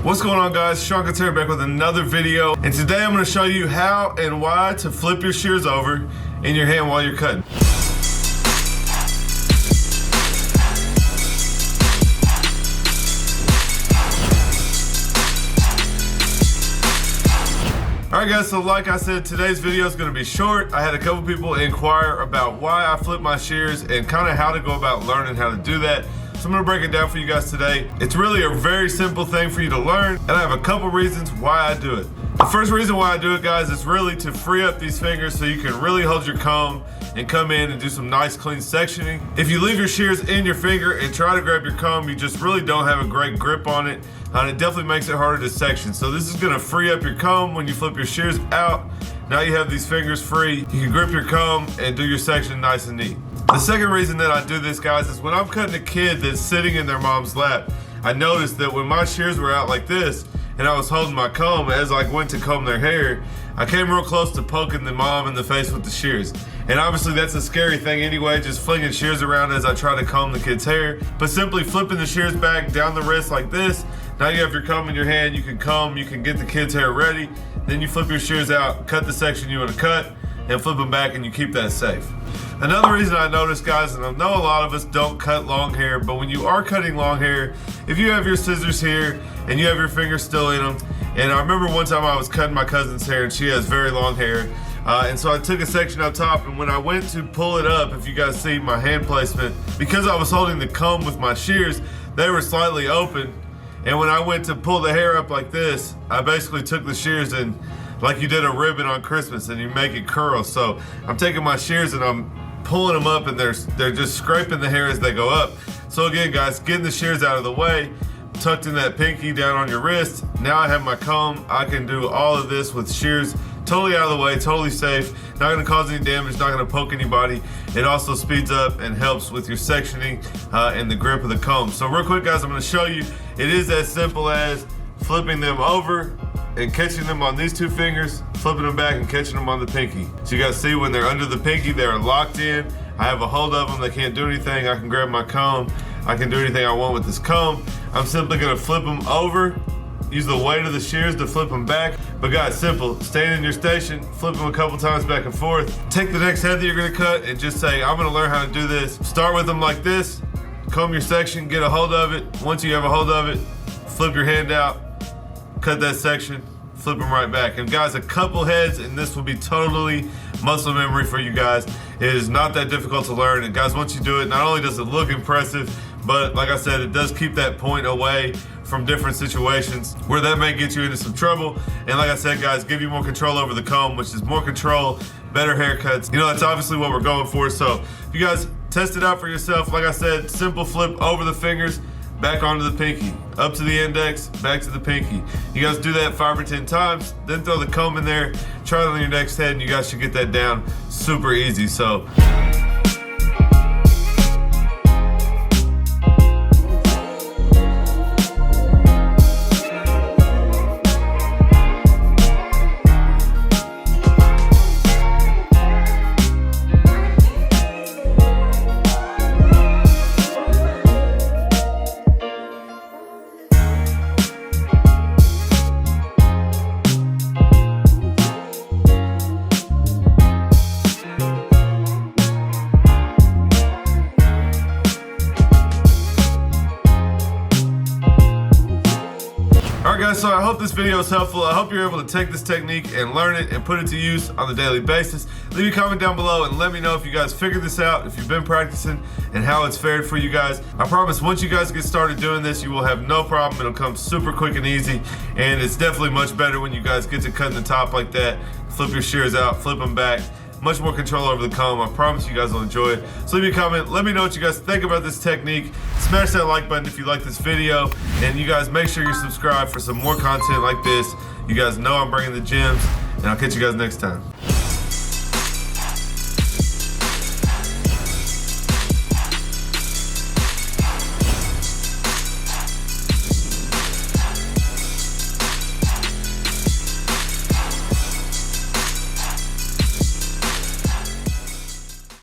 What's going on, guys? Seancutshair back with another video, and today I'm going to show you how and why to flip your shears over in your hand while you're cutting. Alright guys, so like I said, today's video is going to be short. I had a couple people inquire about why I flip my shears and kind of how to go about learning how to do that. So I'm going to break it down for you guys today. It's really a very simple thing for you to learn, and I have a couple reasons why I do it. The first reason why I do it, guys, is really to free up these fingers so you can really hold your comb and come in and do some nice clean sectioning. If you leave your shears in your finger and try to grab your comb, you just really don't have a great grip on it, and it definitely makes it harder to section. So this is gonna free up your comb when you flip your shears out. Now you have these fingers free. You can grip your comb and do your section nice and neat. The second reason that I do this, guys, is when I'm cutting a kid that's sitting in their mom's lap, I noticed that when my shears were out like this and I was holding my comb as I went to comb their hair, I came real close to poking the mom in the face with the shears. And obviously that's a scary thing anyway, just flinging shears around as I try to comb the kid's hair. But simply flipping the shears back down the wrist like this, now you have your comb in your hand, you can comb, you can get the kid's hair ready, then you flip your shears out, cut the section you want to cut, and flip them back, and you keep that safe. Another reason I noticed, guys, and I know a lot of us don't cut long hair, but when you are cutting long hair, if you have your scissors here and you have your fingers still in them, and I remember one time I was cutting my cousin's hair and she has very long hair, and so I took a section up top, and when I went to pull it up, if you guys see my hand placement, because I was holding the comb with my shears, they were slightly open, and when I went to pull the hair up like this, I basically took the shears and like you did a ribbon on Christmas and you make it curl. So I'm taking my shears and I'm pulling them up, and they're just scraping the hair as they go up. So again, guys, getting the shears out of the way, tucked in that pinky down on your wrist. Now I have my comb. I can do all of this with shears totally out of the way, totally safe, not gonna cause any damage, not gonna poke anybody. It also speeds up and helps with your sectioning and the grip of the comb. So real quick, guys, I'm gonna show you. It is as simple as flipping them over and catching them on these two fingers, flipping them back and catching them on the pinky. So you guys see when they're under the pinky, they're locked in. I have a hold of them, they can't do anything. I can grab my comb, I can do anything I want with this comb. I'm simply gonna flip them over, use the weight of the shears to flip them back. But guys, simple, stand in your station, flip them a couple times back and forth. Take the next head that you're gonna cut and just say, I'm gonna learn how to do this. Start with them like this, comb your section, get a hold of it. Once you have a hold of it, flip your hand out, cut that section, flip them right back. And guys, a couple heads and this will be totally muscle memory for you guys. It is not that difficult to learn, and guys, once you do it, not only does it look impressive, but like I said, it does keep that point away from different situations where that may get you into some trouble. And like I said, guys, give you more control over the comb, which is more control, better haircuts. You know, that's obviously what we're going for. So if you guys test it out for yourself, like I said, simple flip over the fingers, back onto the pinky, up to the index, back to the pinky. You guys do that 5 or 10 times, then throw the comb in there, try it on your next head, and you guys should get that down super easy. So so I hope this video is helpful. I hope you're able to take this technique and learn it and put it to use on the daily basis. Leave a comment down below and let me know if you guys figured this out, if you've been practicing, and how it's fared for you guys. I promise once you guys get started doing this, you will have no problem. It'll come super quick and easy, and it's definitely much better when you guys get to cutting the top like that. Flip your shears out, flip them back. Much more control over the comb. I promise you guys will enjoy it. So leave me a comment. Let me know what you guys think about this technique. Smash that like button if you like this video. And you guys make sure you're subscribed for some more content like this. You guys know I'm bringing the gems. And I'll catch you guys next time.